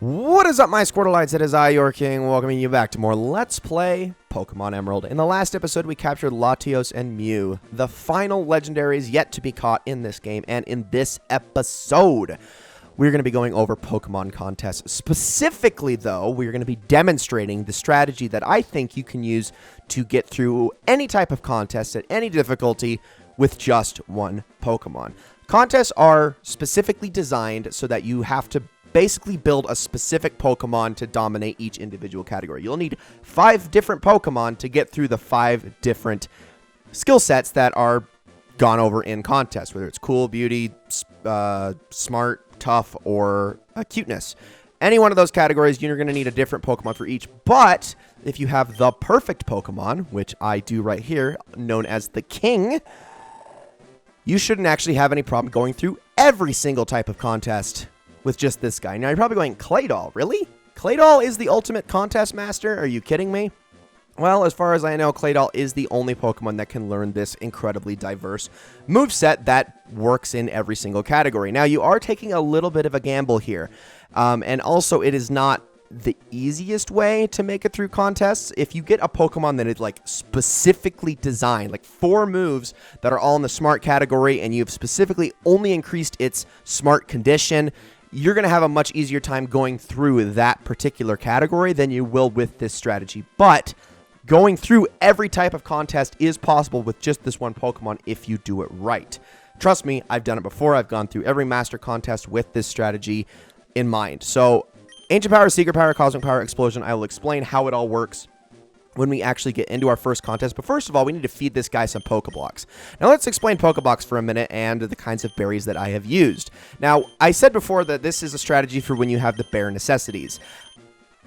What is up, my Squirtleites? It is I, your king, welcoming you back to more Let's Play Pokemon Emerald. In the last episode, we captured Latios and Mew, the final legendaries yet to be caught in this game, and in this episode, we're going to be going over Pokemon contests. Specifically, though, we're going to be demonstrating the strategy that I think you can use to get through any type of contest at any difficulty with just one Pokemon. Contests are specifically designed so that you have to basically build a specific Pokemon to dominate each individual category. You'll need 5 different Pokemon to get through the 5 different skill sets that are gone over in contests, whether it's cool, beauty, smart, tough, or cuteness. Any one of those categories, you're going to need a different Pokemon for each. But if you have the perfect Pokemon, which I do right here, known as the King, you shouldn't actually have any problem going through every single type of contest with just this guy. Now, you're probably going, Claydol, really? Claydol is the ultimate contest master? Are you kidding me? Well, as far as I know, Claydol is the only Pokemon that can learn this incredibly diverse moveset that works in every single category. Now, you are taking a little bit of a gamble here. And also, it is not the easiest way to make it through contests. If you get a Pokemon that is like specifically designed, like 4 moves that are all in the smart category, and you've specifically only increased its smart condition, you're going to have a much easier time going through that particular category than you will with this strategy. But going through every type of contest is possible with just this one Pokemon if you do it right. Trust me, I've done it before. I've gone through every master contest with this strategy in mind. So, Ancient Power, Secret Power, Cosmic Power, Explosion, I will explain how it all works when we actually get into our first contest. But first of all, we need to feed this guy some Pokeblocks. Now let's explain Pokeblocks for a minute and the kinds of berries that I have used. Now, I said before that this is a strategy for when you have the bare necessities.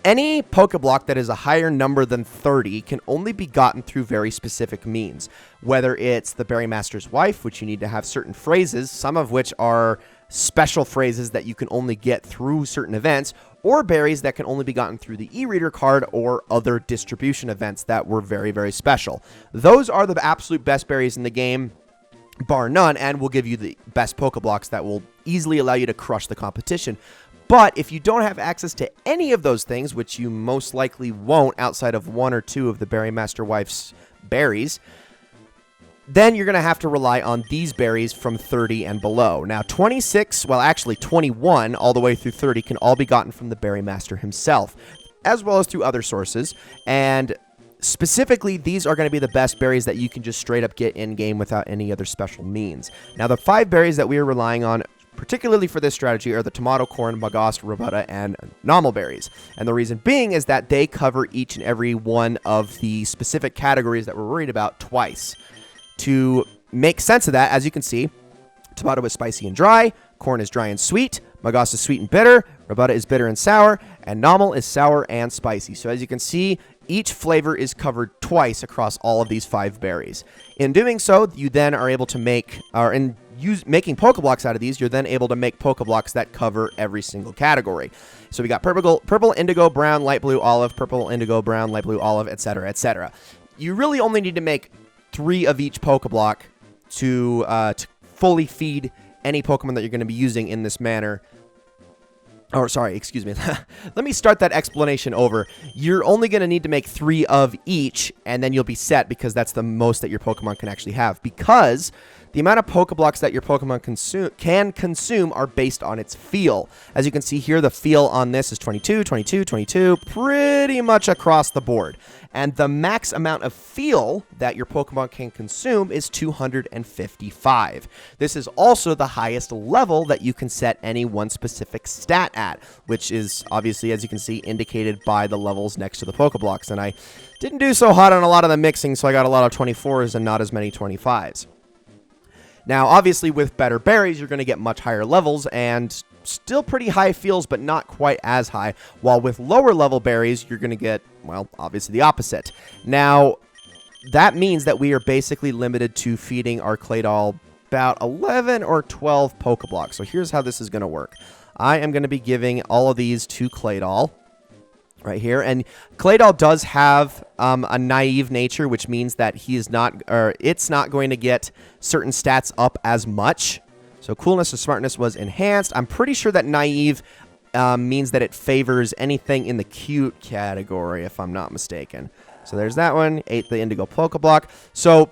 Any Pokeblock that is a higher number than 30 can only be gotten through very specific means. Whether it's the Berry Master's Wife, which you need to have certain phrases, some of which are special phrases that you can only get through certain events, or berries that can only be gotten through the e-reader card or other distribution events that were very, very special. Those are the absolute best berries in the game, bar none, and will give you the best Pokeblocks that will easily allow you to crush the competition. But if you don't have access to any of those things, which you most likely won't outside of 1 or 2 of the Berry Master Wife's berries, then you're going to have to rely on these berries from 30 and below. Now, 26, well, actually 21 all the way through 30 can all be gotten from the Berry Master himself, as well as through other sources. And specifically, these are going to be the best berries that you can just straight up get in-game without any other special means. Now, the 5 berries that we are relying on, particularly for this strategy, are the Tomato, Corn, Magos, Rabuta, and Normal berries. And the reason being is that they cover each and every one of the specific categories that we're worried about twice. To make sense of that, as you can see, Tomato is spicy and dry, Corn is dry and sweet, Magos is sweet and bitter, Rabuta is bitter and sour, and Normal is sour and spicy. So as you can see, each flavor is covered twice across all of these 5 berries. In doing so, you then are able to make, making Pokeblocks out of these, you're then able to make Pokeblocks that cover every single category. So we got purple, indigo, brown, light blue, olive, purple, indigo, brown, light blue, olive, etc., etc. You really only need to make 3 of each Pokeblock to fully feed any Pokemon that you're going to be using in this manner. Or, sorry, excuse me. Let me start that explanation over. You're only going to need to make 3 of each, and then you'll be set, because that's the most that your Pokemon can actually have. Because the amount of Pokeblocks that your Pokemon can consume are based on its feel. As you can see here, the feel on this is 22, 22, 22, pretty much across the board. And the max amount of feel that your Pokemon can consume is 255. This is also the highest level that you can set any one specific stat at, which is obviously, as you can see, indicated by the levels next to the Pokeblocks. And I didn't do so hot on a lot of the mixing, so I got a lot of 24s and not as many 25s. Now, obviously, with better berries, you're going to get much higher levels and still pretty high feels, but not quite as high. While with lower level berries, you're going to get, well, obviously the opposite. Now, that means that we are basically limited to feeding our Claydol about 11 or 12 Pokeblocks. So here's how this is going to work. I am going to be giving all of these to Claydol right here. And Claydol does have a naive nature, which means that it's not going to get certain stats up as much. So coolness and smartness was enhanced. I'm pretty sure that naive means that it favors anything in the cute category, if I'm not mistaken. So there's that one. Ate the indigo Pokéblock. So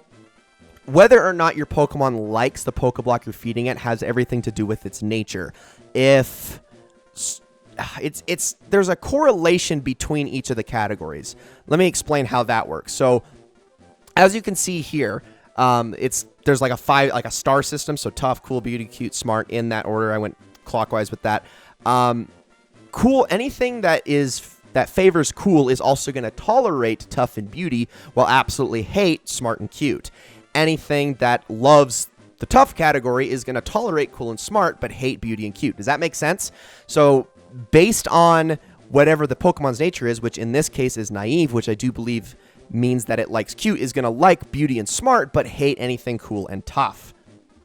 whether or not your Pokemon likes the Pokéblock you're feeding it has everything to do with its nature. If there's a correlation between each of the categories. Let me explain how that works. So as you can see here, there's like a star system. So tough, cool, beauty, cute, smart, in that order. I went clockwise with that. Cool, anything that favors cool is also going to tolerate tough and beauty, while absolutely hate smart and cute. Anything that loves the tough category is going to tolerate cool and smart, but hate beauty and cute. Does that make sense? So based on whatever the Pokemon's nature is, which in this case is naive, which I do believe means that it likes cute, is going to like beauty and smart, but hate anything cool and tough.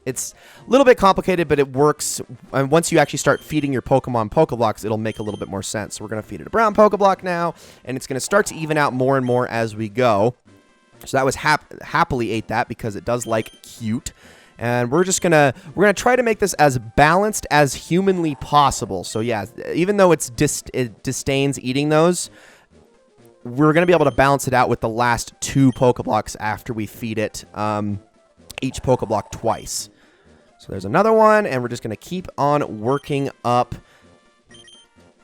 It's a little bit complicated, but it works. And once you actually start feeding your Pokemon Pokeblocks, it'll make a little bit more sense. So we're going to feed it a brown Pokeblock now, and it's going to start to even out more and more as we go. So that was happily ate that because it does like cute. And we're gonna try to make this as balanced as humanly possible. So yeah, even though it disdains eating those, we're gonna be able to balance it out with the last 2 Pokeblocks after we feed it each Pokeblock twice. So there's another one, and we're just gonna keep on working up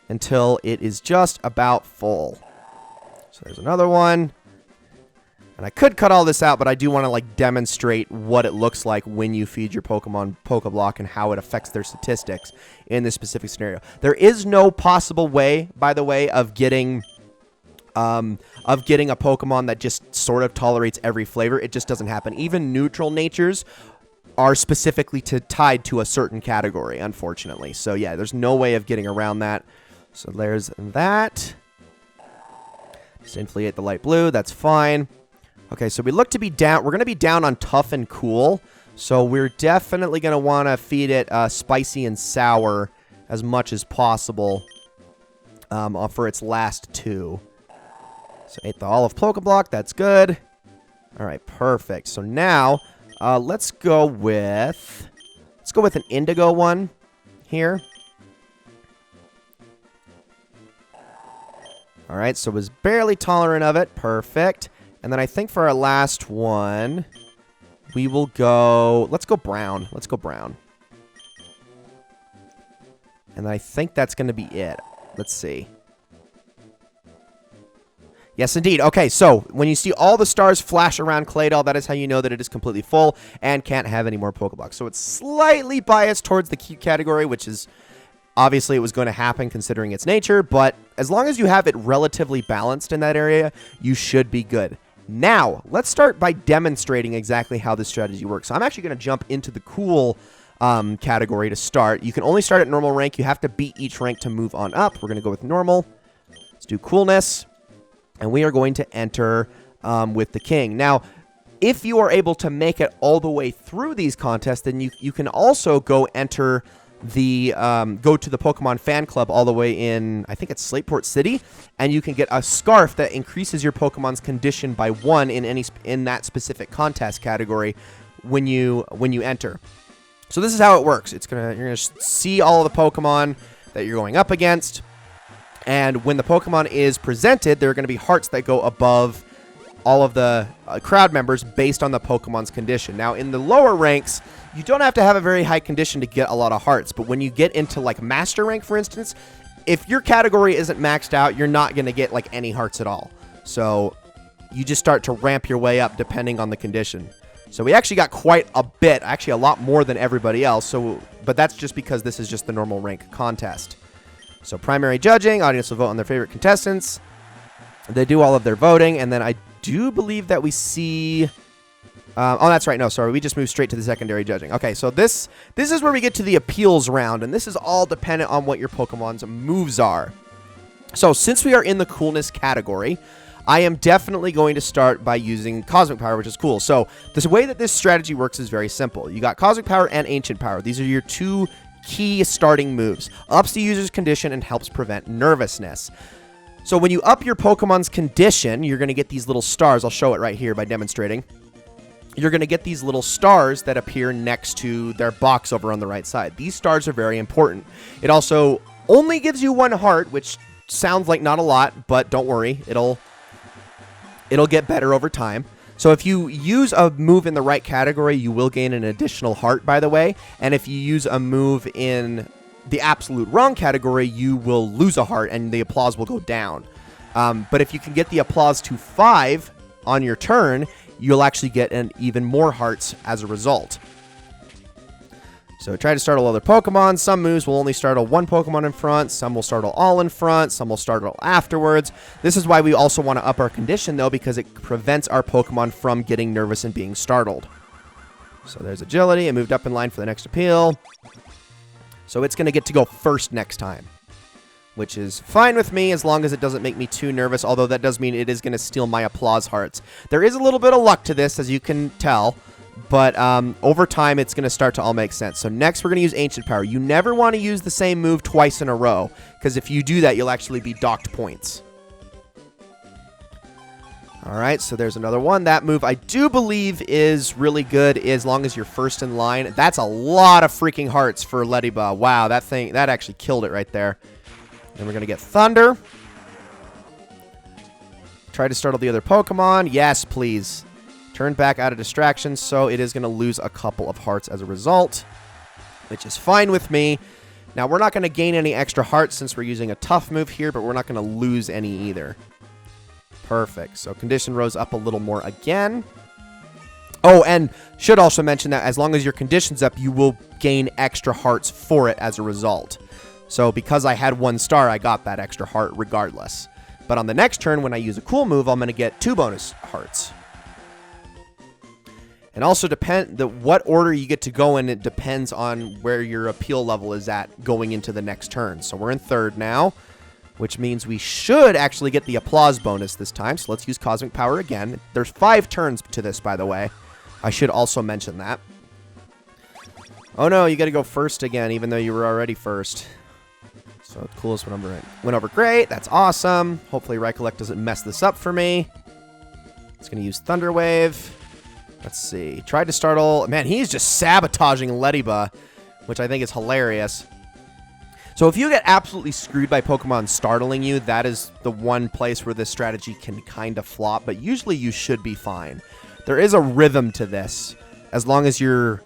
until it is just about full. So there's another one. And I could cut all this out, but I do want to like demonstrate what it looks like when you feed your Pokemon Pokeblock and how it affects their statistics in this specific scenario. There is no possible way, by the way, of getting a Pokemon that just sort of tolerates every flavor. It just doesn't happen. Even neutral natures are specifically tied to a certain category, unfortunately. So yeah, there's no way of getting around that. So there's that. Simply ate the light blue. That's fine. Okay, so we look to be down. We're going to be down on tough and cool. So we're definitely going to want to feed it spicy and sour as much as possible for its last 2. So ate the olive Pokeblock. That's good. All right, perfect. So now let's go with an indigo one here. All right, so it was barely tolerant of it. Perfect. And then I think for our last one, we will go... Let's go brown. Let's go brown. And I think that's going to be it. Let's see. Yes, indeed. Okay, so when you see all the stars flash around Claydol, that is how you know that it is completely full and can't have any more Pokeblocks. So it's slightly biased towards the cute category, which is... Obviously, it was going to happen considering its nature, but as long as you have it relatively balanced in that area, you should be good. Now, let's start by demonstrating exactly how this strategy works. So I'm actually going to jump into the cool category to start. You can only start at normal rank. You have to beat each rank to move on up. We're going to go with normal. Let's do coolness. And we are going to enter with the king. Now, if you are able to make it all the way through these contests, then you can also go enter... go to the Pokemon fan club all the way in, I think it's Slateport City, and you can get a scarf that increases your Pokemon's condition by 1 in that specific contest category when you enter. So this is how it works. You're gonna see all of the Pokemon that you're going up against, and when the Pokemon is presented, there are going to be hearts that go above all of the crowd members based on the Pokemon's condition. Now, in the lower ranks, you don't have to have a very high condition to get a lot of hearts, but when you get into, like, Master Rank, for instance, if your category isn't maxed out, you're not going to get, like, any hearts at all. So, you just start to ramp your way up depending on the condition. So, we actually got quite a bit, actually a lot more than everybody else, but that's just because this is just the normal rank contest. So, primary judging, audience will vote on their favorite contestants. They do all of their voting, and then I do believe that we see... oh, that's right. No, sorry. We just moved straight to the secondary judging. Okay, so this is where we get to the appeals round, and this is all dependent on what your Pokemon's moves are. So since we are in the coolness category, I am definitely going to start by using Cosmic Power, which is cool. So the way that this strategy works is very simple. You got Cosmic Power and Ancient Power. These are your 2 key starting moves. Ups the user's condition and helps prevent nervousness. So when you up your Pokemon's condition, you're going to get these little stars. I'll show it right here by demonstrating. You're going to get these little stars that appear next to their box over on the right side. These stars are very important. It also only gives you 1 heart, which sounds like not a lot, but don't worry. It'll get better over time. So if you use a move in the right category, you will gain an additional heart, by the way. And if you use a move in the absolute wrong category, you will lose a heart and the applause will go down. But if you can get the applause to 5 on your turn, you'll actually get even more hearts as a result. So try to startle other Pokemon. Some moves will only startle 1 Pokemon in front. Some will startle all in front. Some will startle afterwards. This is why we also want to up our condition, though, because it prevents our Pokemon from getting nervous and being startled. So there's agility. It moved up in line for the next appeal. So it's going to get to go first next time, which is fine with me as long as it doesn't make me too nervous, although that does mean it is going to steal my applause hearts. There is a little bit of luck to this, as you can tell. But over time, it's going to start to all make sense. So next, we're going to use Ancient Power. You never want to use the same move twice in a row, because if you do that, you'll actually be docked points. All right, so there's another one. That move, I do believe, is really good as long as you're first in line. That's a lot of freaking hearts for Ledyba. Wow, that actually killed it right there. Then we're going to get Thunder. Try to startle the other Pokemon. Yes, please. Turn back out of distraction, so it is going to lose a couple of hearts as a result, which is fine with me. Now, we're not going to gain any extra hearts since we're using a tough move here, but we're not going to lose any either. Perfect. So condition rose up a little more again. Oh, and should also mention that as long as your condition's up, you will gain extra hearts for it as a result. So because I had 1 star, I got that extra heart regardless. But on the next turn, when I use a cool move, I'm going to get 2 bonus hearts. And also what order you get to go in, it depends on where your appeal level is at going into the next turn. So we're in 3rd now, which means we should actually get the applause bonus this time. So let's use Cosmic Power again. There's 5 turns to this, by the way. I should also mention that. Oh no, you got to go first again, even though you were already first. So the coolest went over great. That's awesome. Hopefully Recollect doesn't mess this up for me. It's going to use Thunder Wave. Let's see. Tried to startle. Man, he's just sabotaging Ledyba, which I think is hilarious. So if you get absolutely screwed by Pokemon startling you, that is the one place where this strategy can kind of flop, but usually you should be fine. There is a rhythm to this, as long as you're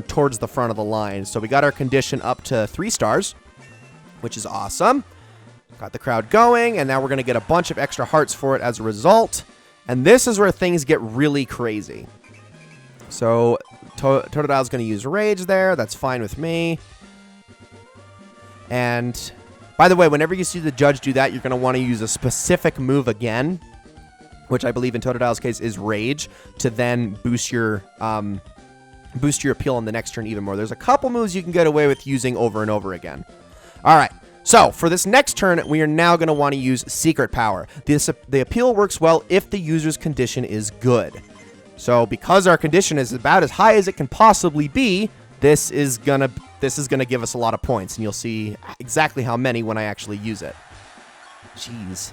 towards the front of the line. So we got our condition up to 3 stars, which is awesome. Got the crowd going, and now we're going to get a bunch of extra hearts for it as a result. And this is where things get really crazy. So Totodile's going to use Rage there. That's fine with me. And by the way, whenever you see the judge do that, you're going to want to use a specific move again, which I believe in Totodile's case is Rage, to then boost your appeal on the next turn even more. There's a couple moves you can get away with using over and over again. All right. So for this next turn, we are now going to want to use Secret Power. The appeal works well if the user's condition is good. So because our condition is about as high as it can possibly be, this is gonna give us a lot of points, and you'll see exactly how many when I actually use it. Jeez.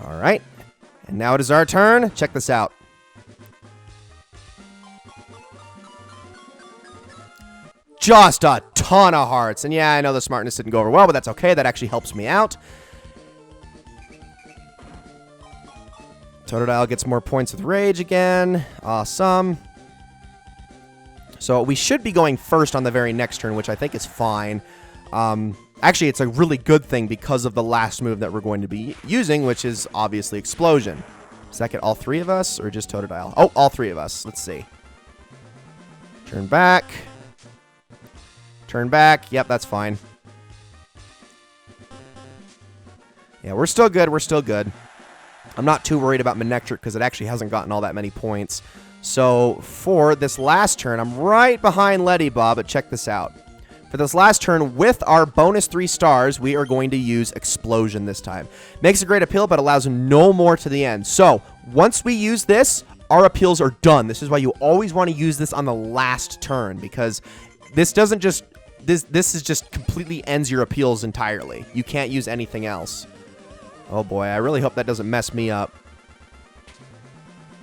All right. And now it is our turn. Check this out. Just a ton of hearts. And yeah, I know the smartness didn't go over well, but that's okay. That actually helps me out. Totodile gets more points with Rage again. Awesome. So we should be going first on the very next turn, which I think is fine. Actually, it's a really good thing because of the last move that we're going to be using, which is obviously Explosion. Does that get all 3 of us or just Totodile? Oh, all 3 of us. Let's see. Turn back. Turn back. Yep, that's fine. Yeah, we're still good. We're still good. I'm not too worried about Manectric because it actually hasn't gotten all that many points. So for this last turn, I'm right behind Ledyba, but check this out. For this last turn, with our bonus 3 stars, we are going to use Explosion this time. Makes a great appeal, but allows no more to the end. So once we use this, our appeals are done. This is why you always want to use this on the last turn, because this doesn't just... This is just completely ends your appeals entirely. You can't use anything else. Oh boy, I really hope that doesn't mess me up.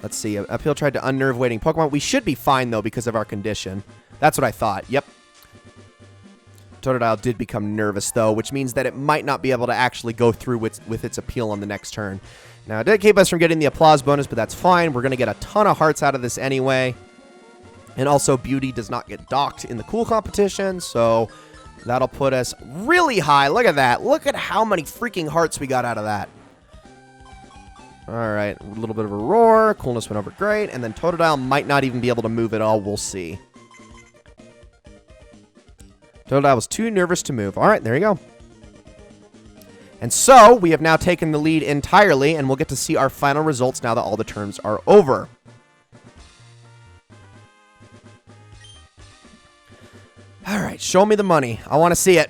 Let's see. Appeal tried to unnerve waiting Pokemon. We should be fine, though, because of our condition. That's what I thought. Yep. Totodile did become nervous, though, which means that it might not be able to actually go through with its appeal on the next turn. Now, it did keep us from getting the applause bonus, but that's fine. We're going to get a ton of hearts out of this anyway. And also, Beauty does not get docked in the cool competition, so that'll put us really high. Look at that. Look at how many freaking hearts we got out of that. All right, a little bit of a roar. Coolness went over great, and then Totodile might not even be able to move at all. We'll see. Totodile was too nervous to move. All right, there you go. And so, we have now taken the lead entirely, and we'll get to see our final results now that all the turns are over. All right, show me the money. I want to see it.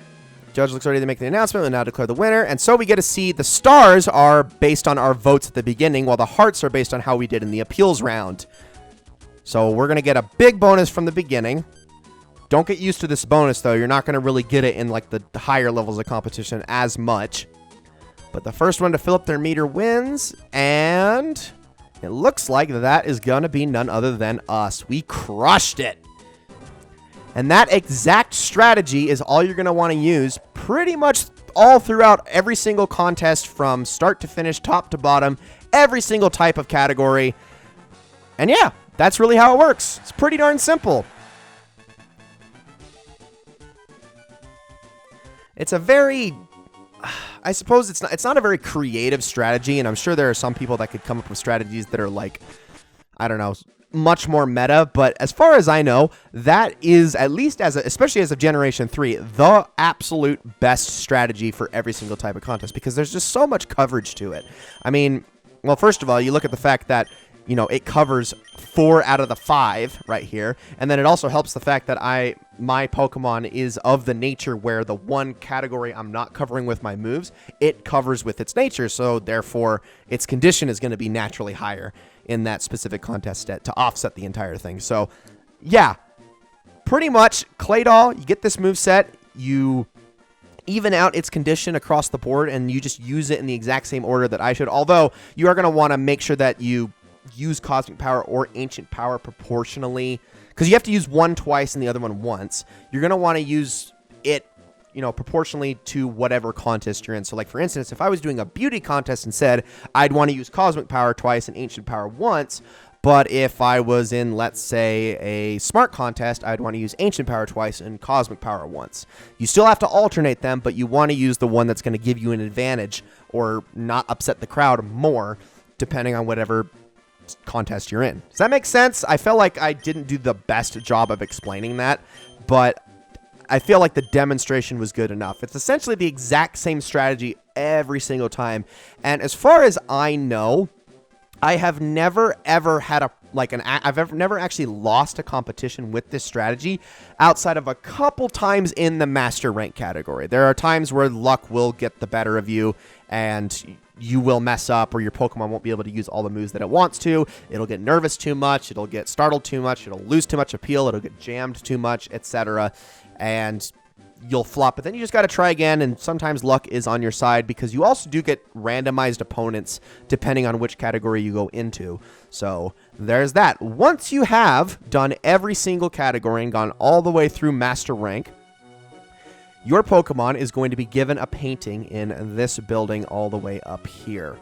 Judge looks ready to make the announcement and now declare the winner. And so we get to see the stars are based on our votes at the beginning, while the hearts are based on how we did in the appeals round. So we're going to get a big bonus from the beginning. Don't get used to this bonus, though. You're not going to really get it in like the higher levels of competition as much. But the first one to fill up their meter wins. And it looks like that is going to be none other than us. We crushed it. And that exact strategy is all you're going to want to use pretty much all throughout every single contest from start to finish, top to bottom, every single type of category. And yeah, that's really how it works. It's pretty darn simple. It's a very, I suppose it's not a very creative strategy, and I'm sure there are some people that could come up with strategies that are like, I don't know, much more meta, but as far as I know, that is, at least especially as of Generation 3, the absolute best strategy for every single type of contest, because there's just so much coverage to it. I mean, well, first of all, you look at the fact that, you know, it covers 4 out of the 5 right here, and then it also helps the fact that my Pokemon is of the nature where the one category I'm not covering with my moves, it covers with its nature, so therefore its condition is going to be naturally higher in that specific contest to offset the entire thing. So, yeah, pretty much, Claydol, you get this move set, you even out its condition across the board, and you just use it in the exact same order that I should, although you are going to want to make sure that you use Cosmic Power or Ancient Power proportionally, because you have to use one twice and the other one once. You're going to want to use it, you know, proportionally to whatever contest you're in. So, like, for instance, if I was doing a beauty contest instead, I'd want to use Cosmic Power twice and Ancient Power once. But if I was in, let's say, a smart contest, I'd want to use Ancient Power twice and Cosmic Power once. You still have to alternate them, but you want to use the one that's going to give you an advantage or not upset the crowd more, depending on whatever contest you're in. Does that make sense? I felt like I didn't do the best job of explaining that, but I feel like the demonstration was good enough. It's essentially the exact same strategy every single time. And as far as I know, I have never ever had never actually lost a competition with this strategy outside of a couple times in the master rank category. There are times where luck will get the better of you and you will mess up, or your Pokemon won't be able to use all the moves that it wants to. It'll get nervous too much. It'll get startled too much. It'll lose too much appeal. It'll get jammed too much, etc. And you'll flop, but then you just got to try again, and sometimes luck is on your side because you also do get randomized opponents depending on which category you go into. So there's that. Once you have done every single category and gone all the way through Master Rank, your Pokemon is going to be given a painting in this building all the way up here.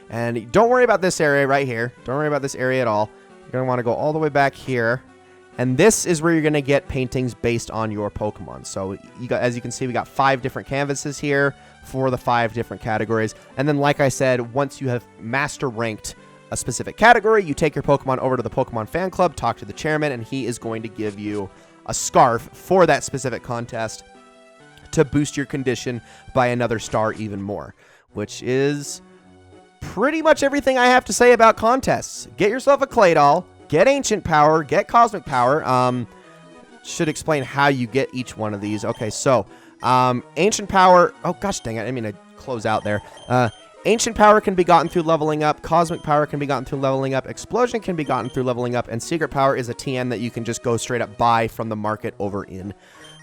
And don't worry about this area right here. Don't worry about this area at all. You're going to want to go all the way back here. And this is where you're going to get paintings based on your Pokemon. So, as you can see, we got 5 different canvases here for the 5 different categories. And then, like I said, once you have master ranked a specific category, you take your Pokemon over to the Pokemon Fan Club, talk to the chairman, and he is going to give you a scarf for that specific contest to boost your condition by another star even more, which is pretty much everything I have to say about contests. Get yourself a Claydol, get Ancient Power, get Cosmic Power. Should explain how you get each one of these. Okay, so Ancient Power, oh gosh dang it, I didn't mean to close out there. Ancient Power can be gotten through leveling up, Cosmic Power can be gotten through leveling up, Explosion can be gotten through leveling up, and Secret Power is a TM that you can just go straight up buy from the market over in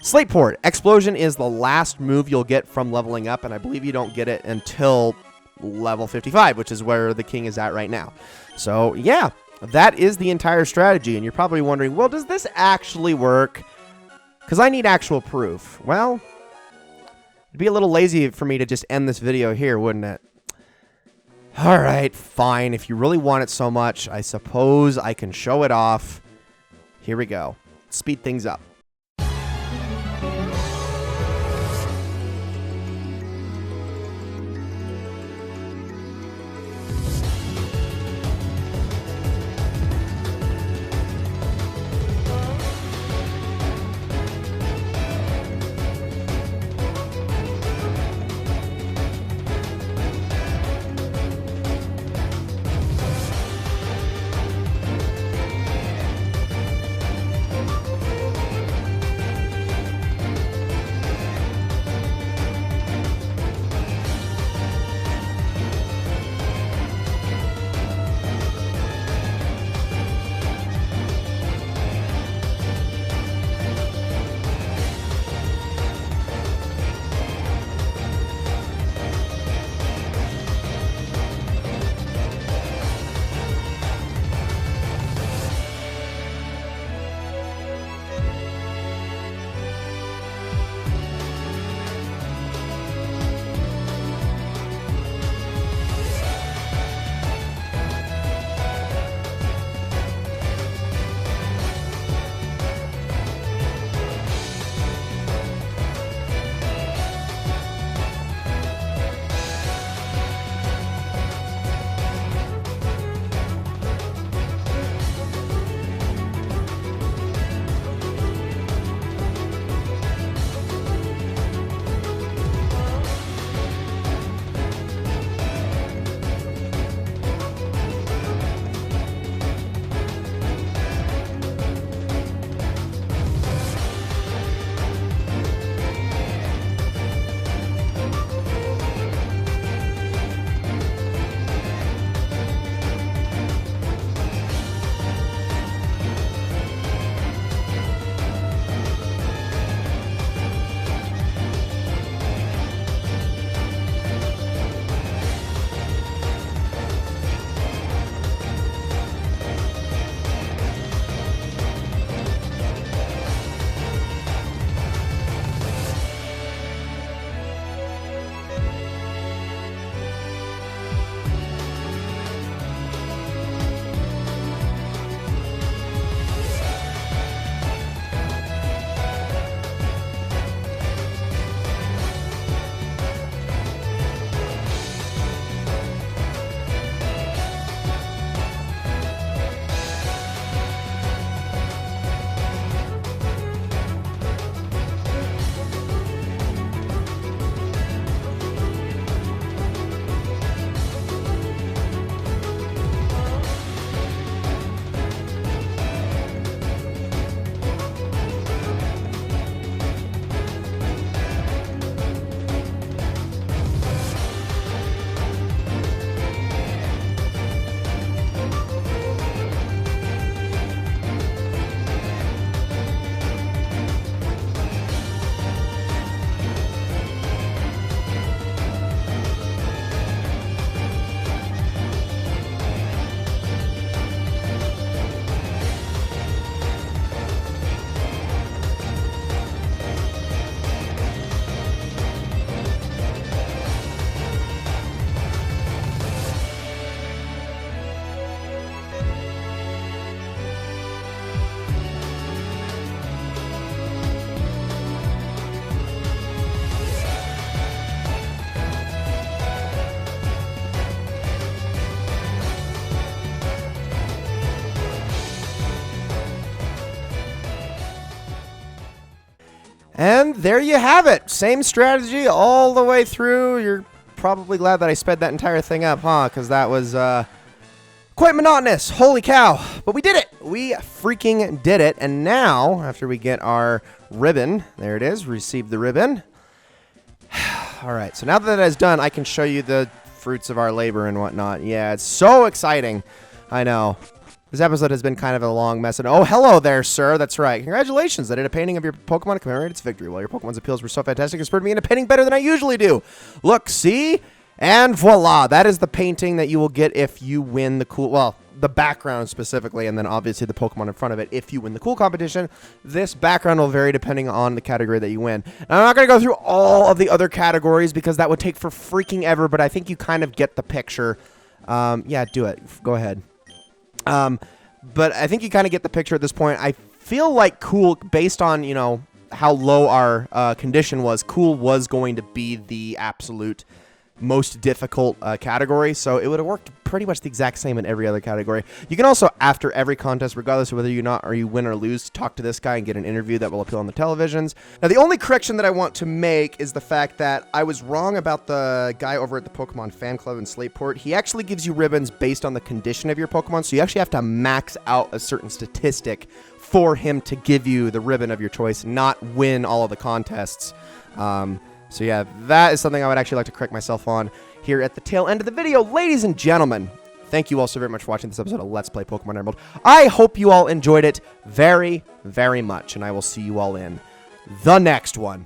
Slateport. Explosion is the last move you'll get from leveling up, and I believe you don't get it until level 55, which is where the king is at right now. So yeah, that is the entire strategy, and you're probably wondering, well, does this actually work? Because I need actual proof. Well, it'd be a little lazy for me to just end this video here, wouldn't it? Alright, fine. If you really want it so much, I suppose I can show it off. Here we go. Speed things up. And there you have it. Same strategy all the way through. You're probably glad that I sped that entire thing up, huh? Because that was quite monotonous. Holy cow. But we did it. We freaking did it. And now, after we get our ribbon, there it is, receive the ribbon. All right, so now that that is done, I can show you the fruits of our labor and whatnot. Yeah, it's so exciting. I know. This episode has been kind of a long mess. And oh, hello there, sir. That's right. Congratulations. I did a painting of your Pokemon to commemorate its victory. Well, your Pokemon's appeals were so fantastic, it spurred me into painting better than I usually do. Look, see? And voila. That is the painting that you will get if you win the cool... Well, the background specifically, and then obviously the Pokemon in front of it. If you win the cool competition, this background will vary depending on the category that you win. Now, I'm not going to go through all of the other categories because that would take for freaking ever, but I think you kind of get the picture. Yeah, do it. Go ahead. But I think you kind of get the picture at this point. I feel like cool, based on, you know, how low our condition was, cool was going to be the absolute most difficult category, so it would have worked pretty much the exact same in every other category. You can also, after every contest, regardless of whether you win or lose, talk to this guy and get an interview that will appear on the televisions. Now, the only correction that I want to make is the fact that I was wrong about the guy over at the Pokemon Fan Club in Slateport. He actually gives you ribbons based on the condition of your Pokemon, so you actually have to max out a certain statistic for him to give you the ribbon of your choice, not win all of the contests. So yeah, that is something I would actually like to correct myself on here at the tail end of the video. Ladies and gentlemen, thank you all so very much for watching this episode of Let's Play Pokemon Emerald. I hope you all enjoyed it very, very much, and I will see you all in the next one.